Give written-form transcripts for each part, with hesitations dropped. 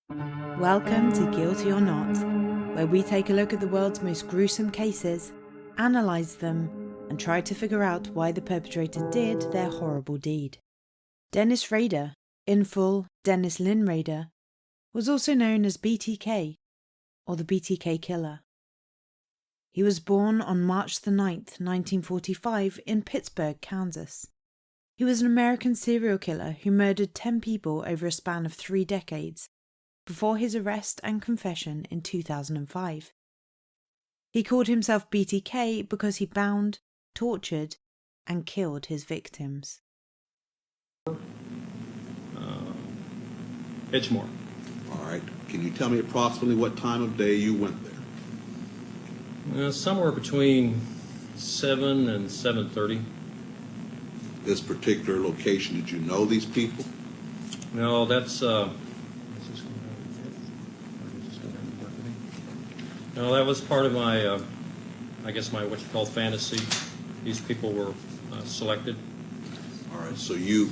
Welcome to Guilty or Not, where we take a look at the world's most gruesome cases, analyse them, and try to figure out why the perpetrator did their horrible deed. Dennis Rader, in full Dennis Lynn Rader, was also known as BTK, or the BTK Killer. He was born on March the 9th, 1945 in Pittsburgh, Kansas. He was an American serial killer who murdered 10 people over a span of 3 decades, before his arrest and confession in 2005. He called himself BTK because he bound, tortured, and killed his victims. Edgemore. All right. Can you tell me approximately what time of day you went there? Somewhere between 7 and 7:30. This particular location, did you know these people? No, that's no, that was part of my, I guess my what you call fantasy. These people were selected. All right. So you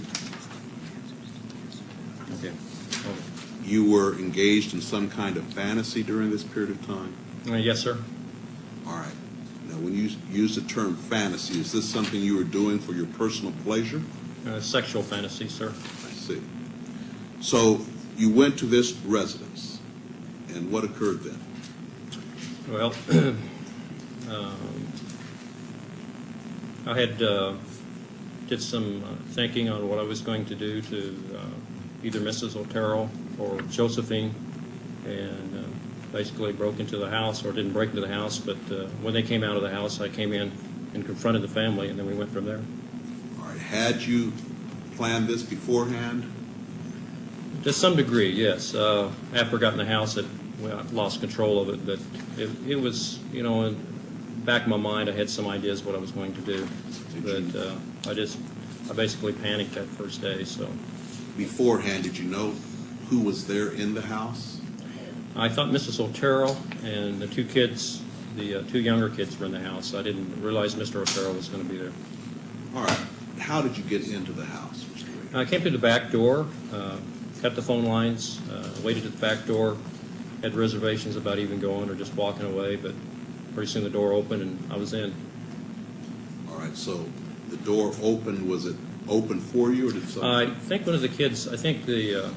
Okay. you were engaged in some kind of fantasy during this period of time? Yes, sir. All right. Now, when you use the term fantasy, is this something you were doing for your personal pleasure? Sexual fantasy, sir. I see. So you went to this residence, and what occurred then? Well, I had did some thinking on what I was going to do to either Mrs. Otero or Josephine, and basically broke into the house, or didn't break into the house, but when they came out of the house, I came in and confronted the family, and then we went from there. All right. Had you planned this beforehand? To some degree, yes. After I got in the house, I lost control of it, but it was, you know, in the back of my mind, I had some ideas what I was going to do, but I basically panicked that first day. So Beforehand, did you know who was there in the house? I thought Mrs. Otero and the two kids, the two younger kids, were in the house. I didn't realize Mr. Otero was going to be there. All right. How did you get into the house, Mr. Rader? I came through the back door, cut the phone lines, waited at the back door, had reservations about even going or just walking away, but pretty soon the door opened and I was in. All right. So the door opened. Was it open for you, or did something? I think one of the kids, I think the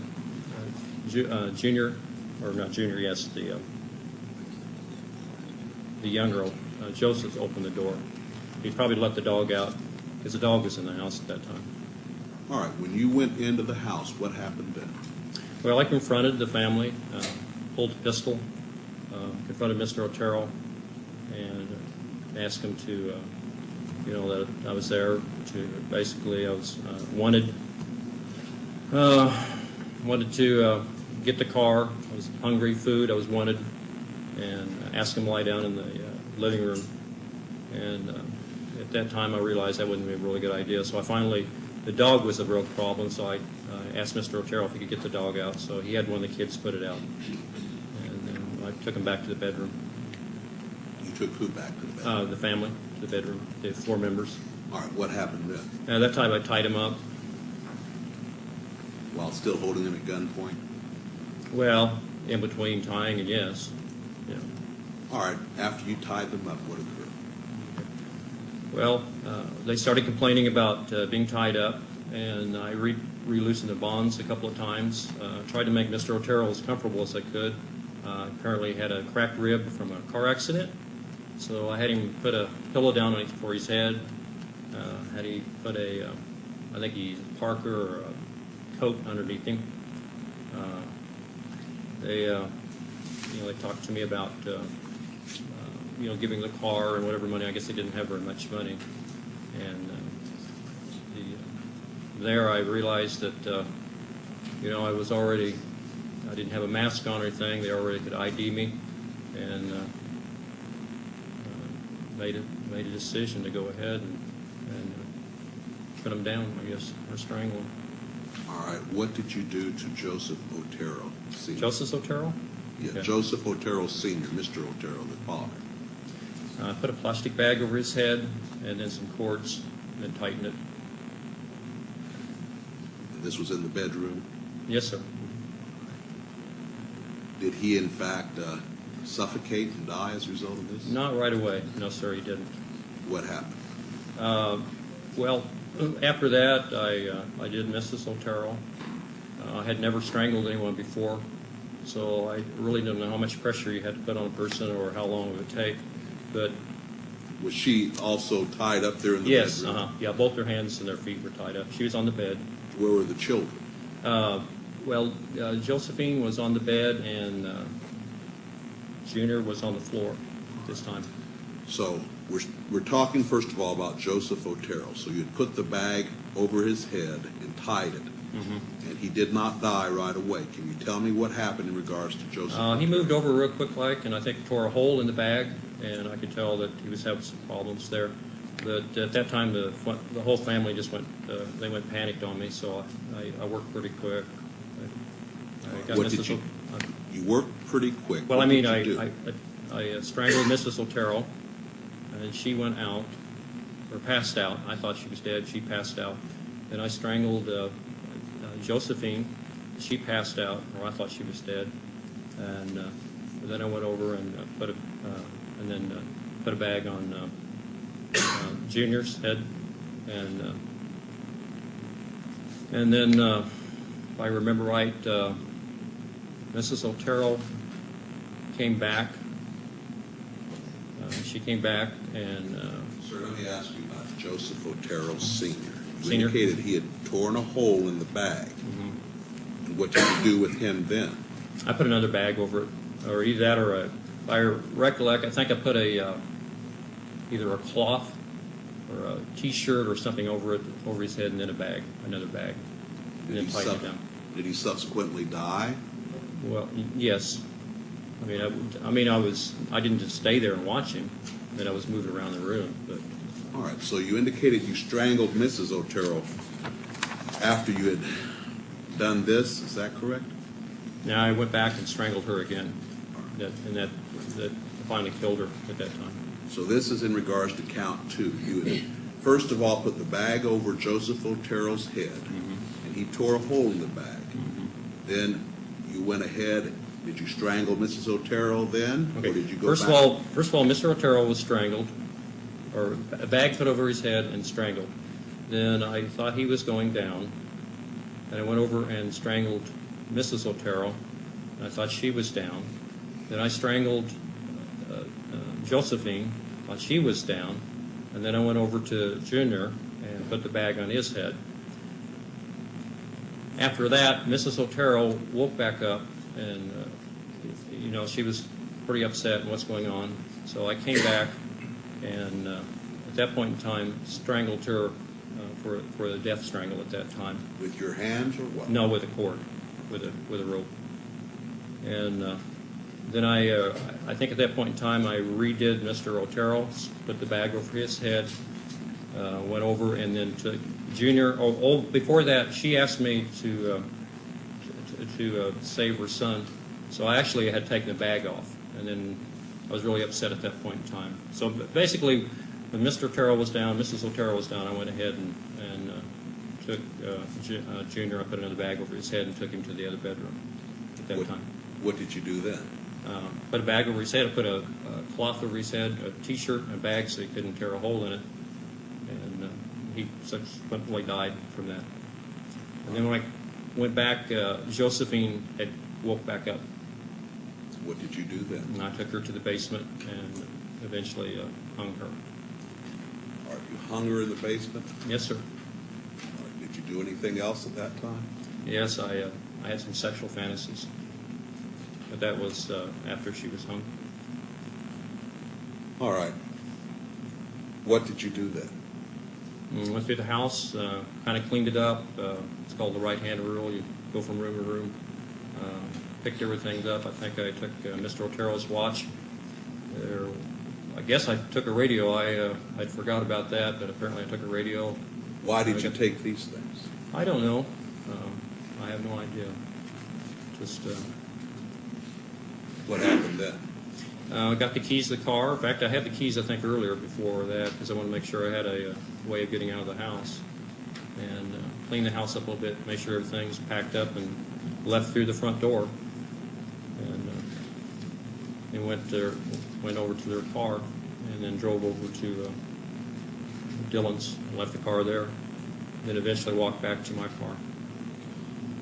junior, or not junior, yes, the younger, Joseph, opened the door. He probably let the dog out because the dog was in the house at that time. All right. When you went into the house, what happened then? Well, I confronted the family, pulled a pistol, confronted Mr. Otero, and asked him to, you know, that I was there to basically, I was wanted to get the car. I was hungry, food. I was wanted, and asked him to lie down in the living room. And at that time, I realized that wouldn't be a really good idea. So I finally, the dog was a real problem. So I asked Mr. Otero if he could get the dog out. So he had one of the kids put it out, and then I took him back to the bedroom. You took who back to the bedroom? The family, to the bedroom, the 4 members. All right. What happened then? At that time, I tied him up. While still holding him at gunpoint? Well, in between tying and yes. Yeah. All right. After you tied them up, what occurred? Well, they started complaining about being tied up, and I re-loosened the bonds a couple of times. Tried to make Mr. Otero as comfortable as I could. Apparently had a cracked rib from a car accident, so I had him put a pillow down for his head. Had he put a, I think he's Parker or a coat underneath him. They talked to me about, giving the car and whatever money. I guess they didn't have very much money. And there I realized that, I didn't have a mask on or anything. They already could ID me, and made a decision to go ahead and put them down, I guess, or strangle them. All right. What did you do to Joseph Otero Sr.? Joseph Otero? Yeah, Okay. Joseph Otero Sr., Mr. Otero, the father. I put a plastic bag over his head and then some cords and then tightened it. And this was in the bedroom? Yes, sir. Did he, in fact, suffocate and die as a result of this? Not right away. No, sir, he didn't. What happened? Well, after that, I did Mrs. Otero. I had never strangled anyone before, so I really didn't know how much pressure you had to put on a person or how long it would take. But Was she also tied up there in the yes, bedroom? yeah, both their hands and their feet were tied up. She was on the bed. Where were the children? Well, Josephine was on the bed, and Junior was on the floor at this time. So we're talking, first of all, about Joseph Otero. So you had put the bag over his head and tied it, and he did not die right away. Can you tell me what happened in regards to Joseph? He moved over real quick, and I think tore a hole in the bag, and I could tell that he was having some problems there. But at that time, the whole family just went panicked on me, so I worked pretty quick. I got What did Mrs. you? You worked pretty quick. Well, What I mean, did you do? I strangled Mrs. Otero, and she went out, or passed out. I thought she was dead. She passed out. Then I strangled Josephine. She passed out, or I thought she was dead. And then I went over and put a bag on Junior's head, and then if I remember right, Mrs. Otero came back. She came back and. Sir, let me ask you about Joseph Otero Sr. You Senior? indicated he had torn a hole in the bag. And what did you do with him then? I put another bag over it, or either that or if I recollect, I think I put either a cloth or a T-shirt or something over his head, and then another bag, and then tighten it down. Did he subsequently die? Well, yes. I didn't just stay there and watch him. Then I was moving around the room. But All right, so you indicated you strangled Mrs. Otero after you had done this. Is that correct? now I went back and strangled her again, and that finally killed her at that time. So this is in regards to count two. You had, first of all, put the bag over Joseph Otero's head, and he tore a hole in the bag. Then you went ahead. Did you strangle Mrs. Otero then, Okay. or did you go First back? of all, Mr. Otero was strangled, or a bag put over his head and strangled. Then I thought he was going down, and I went over and strangled Mrs. Otero, and I thought she was down. Then I strangled Josephine, thought she was down, and then I went over to Junior and put the bag on his head. After that, Mrs. Otero woke back up, and she was pretty upset in what's going on. So I came back, and at that point in time, strangled her for the death strangle at that time. With your hands or what? No, with a cord, with a rope. And then I think at that point in time, I redid Mr. Otero, put the bag over his head, went over, and then took Junior. Before that, she asked me to save her son. So I actually had taken the bag off, and then I was really upset at that point in time. So basically, when Mr. Otero was down, Mrs. Otero was down, I went ahead and took Junior. I put another bag over his head and took him to the other bedroom at that time. What did you do then? Put a bag over his head. I put a cloth over his head, a T-shirt, and a bag so he couldn't tear a hole in it. And he subsequently died from that. And then when I went back, Josephine had woke back up. What did you do then? And I took her to the basement and eventually hung her. All right, you hung her in the basement? Yes, sir. All right, did you do anything else at that time? Yes, I had some sexual fantasies. But that was after she was hung. All right. What did you do then? Went through the house, kind of cleaned it up. It's called the right-hand rule. You go from room to room. Picked everything up. I think I took Mr. Otero's watch. I guess I took a radio. I'd forgot about that, but apparently I took a radio. Why did you take these things? I don't know. I have no idea. Just What happened then? I got the keys to the car. In fact, I had the keys, I think, earlier before that because I wanted to make sure I had a way of getting out of the house. And clean the house up a little bit, make sure everything's packed up, and left through the front door. And and went over to their car, and then drove over to Dillon's and left the car there. Then eventually walked back to my car.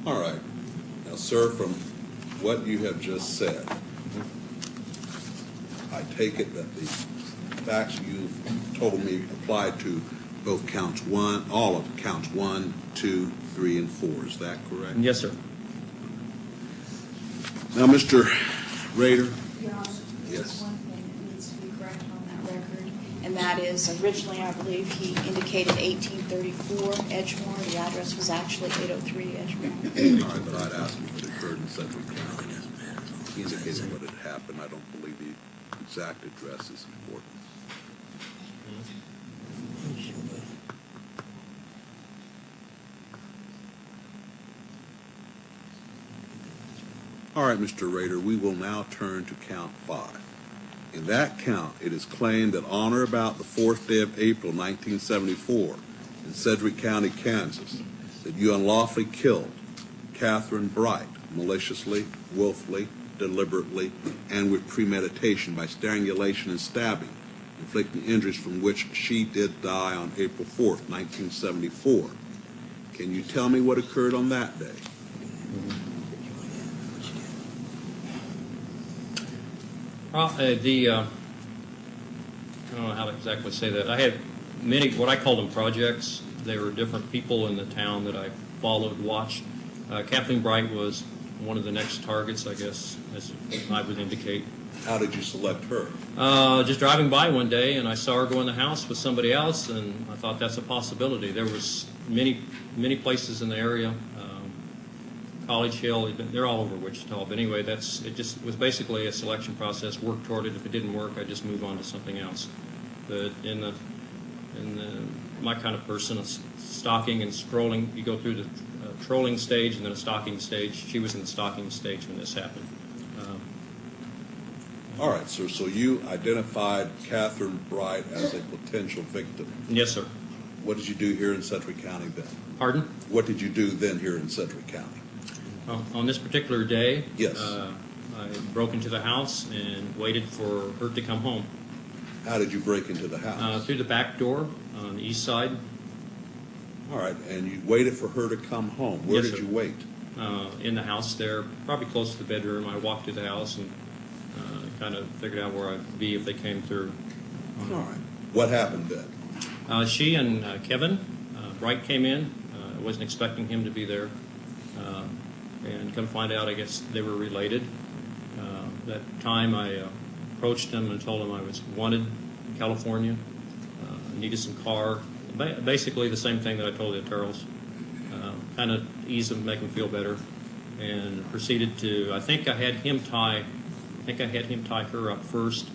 All right. Now, sir, from what you have just said, I take it that the facts you've told me apply to both counts one, all of counts 1, 2, 3, and 4. Is that correct? Yes, sir. Now, Mr. Rader. Your Honor, Yes. there's one thing that needs to be corrected on that record, and that is originally, I believe, he indicated 1834 Edgemore. The address was actually 803 Edgemore. All right, but I'd ask if it occurred in Sedgwick County. He indicated what had happened. I don't believe the exact address is important. All right, Mr. Rader, we will now turn to count 5. In that count, it is claimed that on or about the 4th day of April, 1974, in Sedgwick County, Kansas, that you unlawfully killed Catherine Bright maliciously, willfully, deliberately, and with premeditation by strangulation and stabbing, inflicting injuries from which she did die on April 4th, 1974. Can you tell me what occurred on that day? Well, I don't know how to exactly say that. I had many, what I call them projects. They were different people in the town that I followed, watched. Kathleen Bright was one of the next targets, I guess, as I would indicate. How did you select her? Just driving by one day, and I saw her go in the house with somebody else, and I thought that's a possibility. There was many places in the area, College Hill, they're all over Wichita. But anyway, it just was basically a selection process. Work toward it. If it didn't work, I just move on to something else. But my kind of person, stalking and scrolling, you go through the trolling stage and then a stalking stage. She was in the stalking stage when this happened. All right, sir. So you identified Catherine Bright as a potential victim. Yes, sir. What did you do here in Sedgwick County then? Pardon? What did you do then here in Sedgwick County? On this particular day, Yes. I broke into the house and waited for her to come home. How did you break into the house? Through the back door on the east side. All right, and you waited for her to come home. Where Yes, did sir. you wait? In the house there, probably close to the bedroom. I walked through the house and kind of figured out where I'd be if they came through. All right. What happened then? She and Kevin Bright came in. I wasn't expecting him to be there. And come find out, I guess they were related. That time I approached him and told him I was wanted in California, needed some car. Basically the same thing that I told the Turtles. Kind of ease them, make them feel better. And proceeded to, I think I had him tie her up first.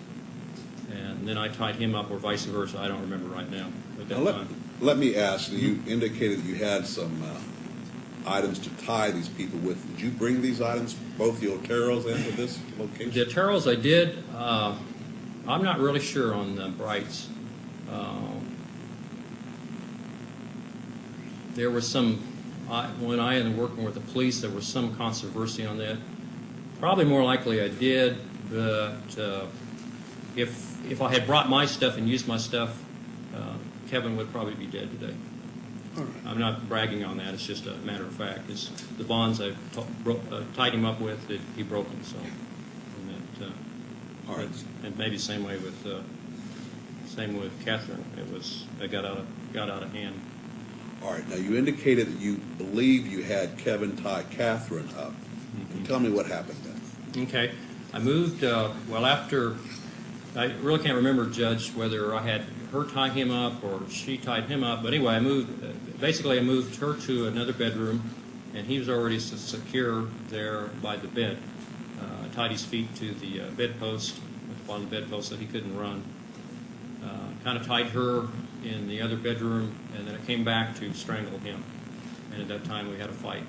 And then I tied him up, or vice versa. I don't remember right now. At that Now, time. let me ask, you indicated that you had some items to tie these people with. Did you bring these items, both the Oteros and to this location? The Turtles I did. I'm not really sure on the Brights. There was some, when I was working with the police, there was some controversy on that. Probably more likely I did, but if I had brought my stuff and used my stuff, Kevin would probably be dead today. All right. I'm not bragging on that. It's just a matter of fact. It's the bonds I tied him up with that he broke them. So, All right. and maybe same with Catherine. It got out of hand. All right. Now, you indicated that you believe you had Kevin tie Catherine up. Mm-hmm. Tell me what happened then. Okay, I moved. After I really can't remember, Judge, whether I had her tie him up or she tied him up. But anyway, I moved. Basically, I moved her to another bedroom, and he was already secure there by the bed. I tied his feet to the bedpost, at the bottom of the bedpost, so he couldn't run. Kind of tied her in the other bedroom, and then I came back to strangle him. And at that time, we had a fight.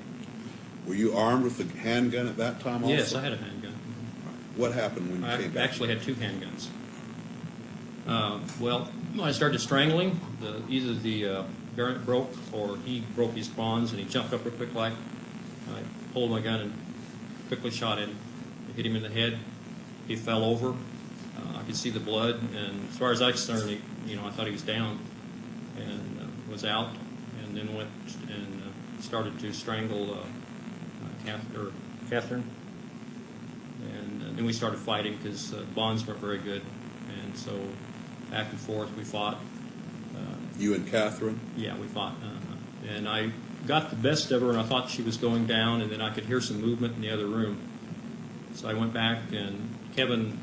Were you armed with a handgun at that time also? Yes, I had a handgun. What happened when you I came back? actually had two handguns. When I started strangling, either the parent broke or he broke his bonds, and he jumped up real quick like. I pulled my gun and quickly shot him. I hit him in the head, he fell over. I could see the blood, and as far as I was concerned, I thought he was down and was out, and then went and started to strangle Catherine. And then we started fighting because the bonds weren't very good, and so back and forth we fought. You and Catherine? Yeah, we fought. And I got the best of her, and I thought she was going down, and then I could hear some movement in the other room. So I went back, and Kevin,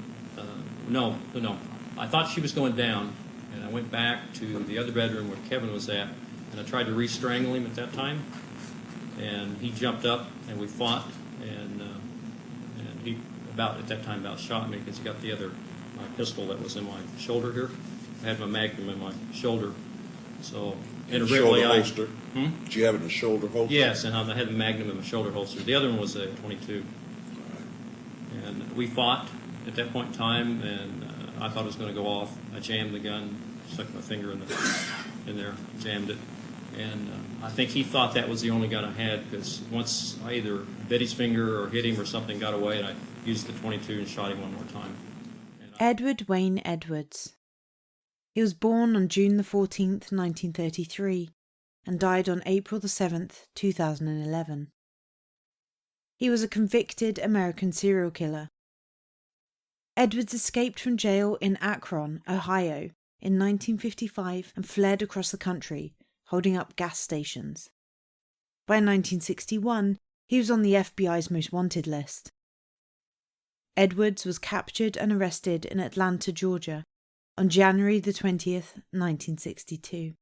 no, I thought she was going down, and I went back to the other bedroom where Kevin was at, and I tried to re-strangle him at that time, and he jumped up, and we fought, and he at that time shot me because he got the other pistol that was in my shoulder here. I had my Magnum in my shoulder. So Shoulder holster? Hmm? Did you have it in a shoulder holster? Yes, and I had the Magnum in my shoulder holster. The other one was a .22. And we fought at that point in time, and I thought it was going to go off. I jammed the gun, stuck my finger in there, jammed it. And I think he thought that was the only gun I had, because once I either bit his finger or hit him or something got away, and I used the .22 and shot him one more time. Edward Wayne Edwards. He was born on June the 14th, 1933, and died on April the 7th, 2011. He was a convicted American serial killer. Edwards escaped from jail in Akron, Ohio, in 1955 and fled across the country, holding up gas stations. By 1961, he was on the FBI's most wanted list. Edwards was captured and arrested in Atlanta, Georgia, on January the 20th, 1962.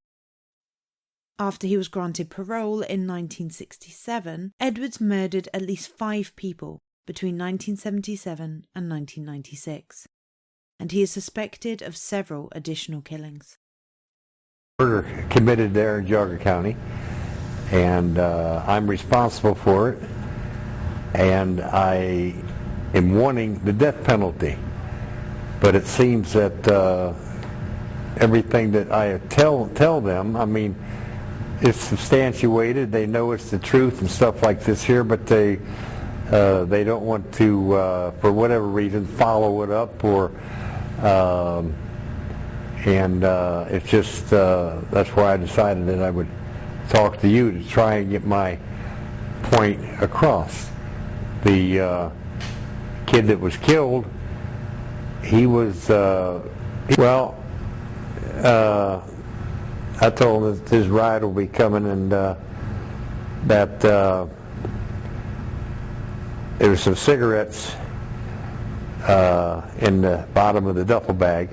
After he was granted parole in 1967, Edwards murdered at least 5 people between 1977 and 1996, and he is suspected of several additional killings. Murder committed there in Geauga County, and I'm responsible for it, and I am wanting the death penalty. But it seems that everything that I tell them, I mean, it's substantiated. They know it's the truth and stuff like this here, but they don't want to, for whatever reason, follow it up, or it's just that's why I decided that I would talk to you to try and get my point across. The kid that was killed, he was, I told him that his ride will be coming, and that there was some cigarettes in the bottom of the duffel bag.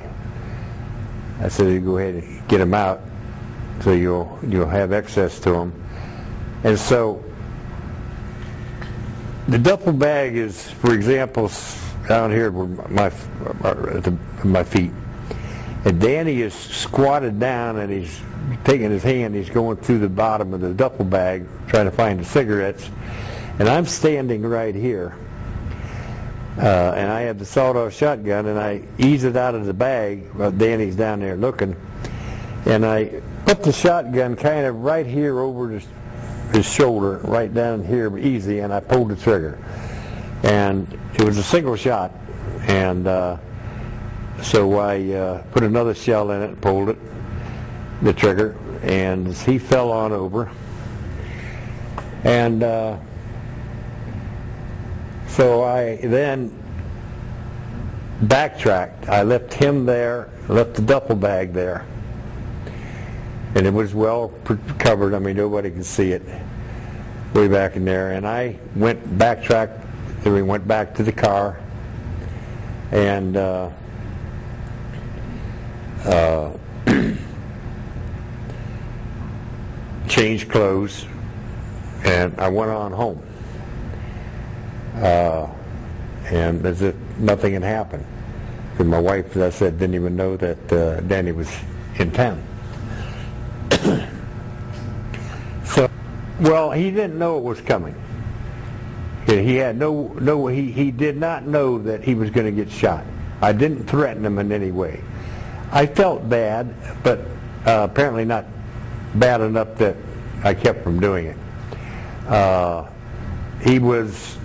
I said, you go ahead and get them out so you'll have access to them. And so the duffel bag is, for example, down here where my feet, and Danny is squatted down, and he's taking his hand, he's going through the bottom of the duffel bag trying to find the cigarettes, and I'm standing right here, and I have the sawed-off shotgun, and I ease it out of the bag while Danny's down there looking, and I put the shotgun kind of right here over his shoulder, right down here, easy, and I pulled the trigger. And it was a single shot, and so I put another shell in it and pulled it, the trigger, and he fell on over. And so I then backtracked. I left him there, left the duffel bag there, and it was well covered. I mean, nobody could see it way back in there. And I backtracked. Then we went back to the car, and changed clothes, and I went on home. And as if nothing had happened. And my wife, as I said, didn't even know that Danny was in town. So, well, he didn't know it was coming. He had he did not know that he was going to get shot. I didn't threaten him in any way. I felt bad, but apparently not bad enough that I kept from doing it. He was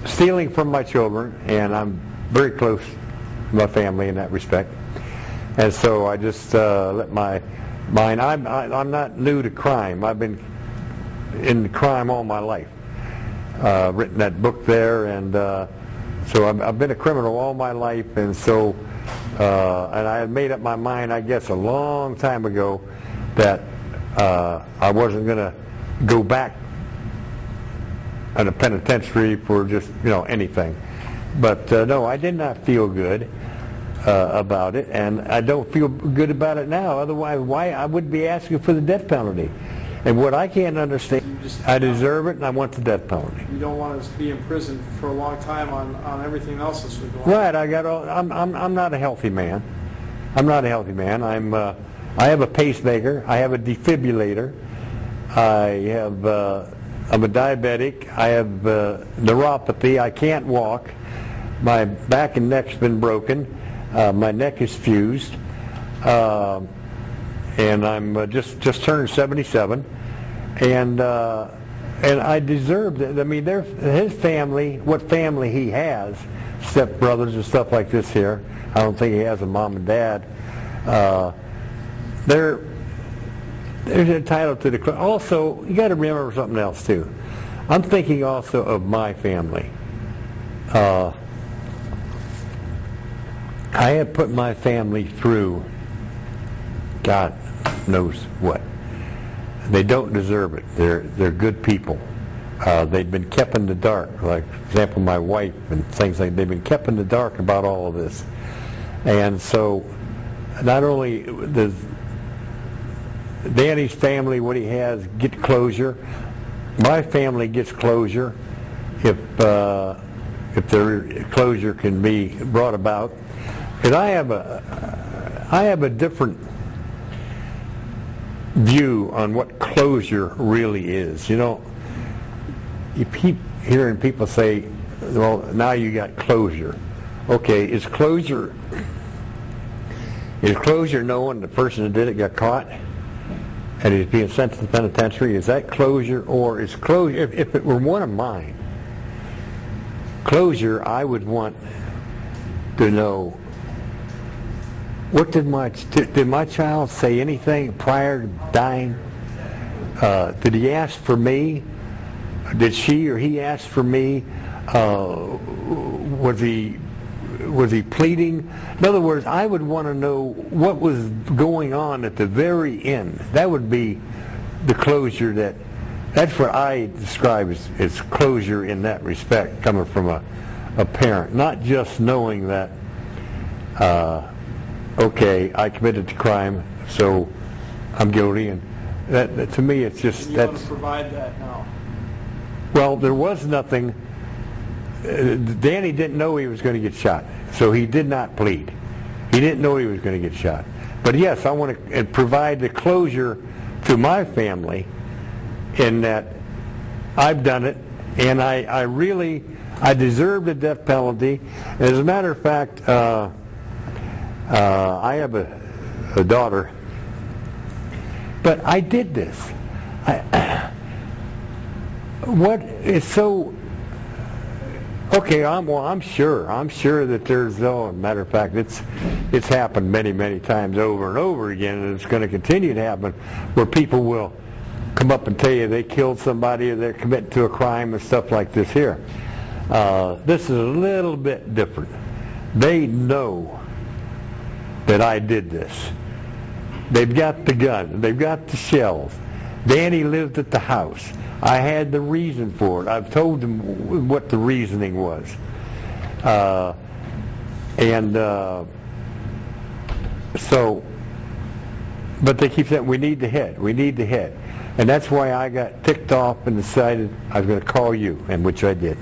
stealing from my children, and I'm very close to my family in that respect. And so I just let my mind. I'm not new to crime. I've been in crime all my life. Written that book there, and so I've been a criminal all my life, and so and I had made up my mind, I guess, a long time ago that I wasn't going to go back in a penitentiary for just anything. But no, I did not feel good about it, and I don't feel good about it now. Otherwise, why I would be asking for the death penalty? And what I can't understand, I deserve it, and I want the death penalty. You don't want to be in prison for a long time on everything else that's going on. Right. I'm not a healthy man. I'm not a healthy man. I have a pacemaker. I have a defibrillator. I'm a diabetic. I have neuropathy. I can't walk. My back and neck's been broken. My neck is fused. And I'm just turned 77, and I deserved it. I mean, his family, what family he has, stepbrothers and stuff like this here. I don't think he has a mom and dad. They're entitled to the. Also, you got to remember something else too. I'm thinking also of my family. I have put my family through God knows what. They don't deserve it. They're good people. They've been kept in the dark. Like, for example, my wife and things like they've been kept in the dark about all of this. And so, not only does Danny's family, what he has, get closure, my family gets closure if their closure can be brought about. Because I have a different view on what closure really is. You keep hearing people say, well, now you got closure. Okay, is closure knowing the person that did it got caught and he's being sent to the penitentiary? Is that closure? Or is closure, if it were one of mine, closure, I would want to know, what did my child say anything prior to dying? Did he ask for me? Did she or he ask for me? Was he pleading? In other words, I would want to know what was going on at the very end. That would be the closure that's what I describe as closure in that respect, coming from a parent. Not just knowing that, okay, I committed the crime, so I'm guilty, and that to me, it's just and you want to provide that now. Well, there was nothing. Danny didn't know he was going to get shot, so he did not plead. He didn't know he was going to get shot. But yes, I want to provide the closure to my family in that I've done it, and I deserve the death penalty. As a matter of fact, I have a daughter, but I did this. What is so? Okay, I'm sure that there's matter of fact, it's happened many times over and over again, and it's going to continue to happen, where people will come up and tell you they killed somebody or they're committing to a crime and stuff like this here. This is a little bit different. They know that I did this. They've got the gun. They've got the shells. Danny lived at the house. I had the reason for it. I've told them what the reasoning was. So, but they keep saying, we need the head. We need the head. And that's why I got ticked off and decided I was going to call you, and which I did.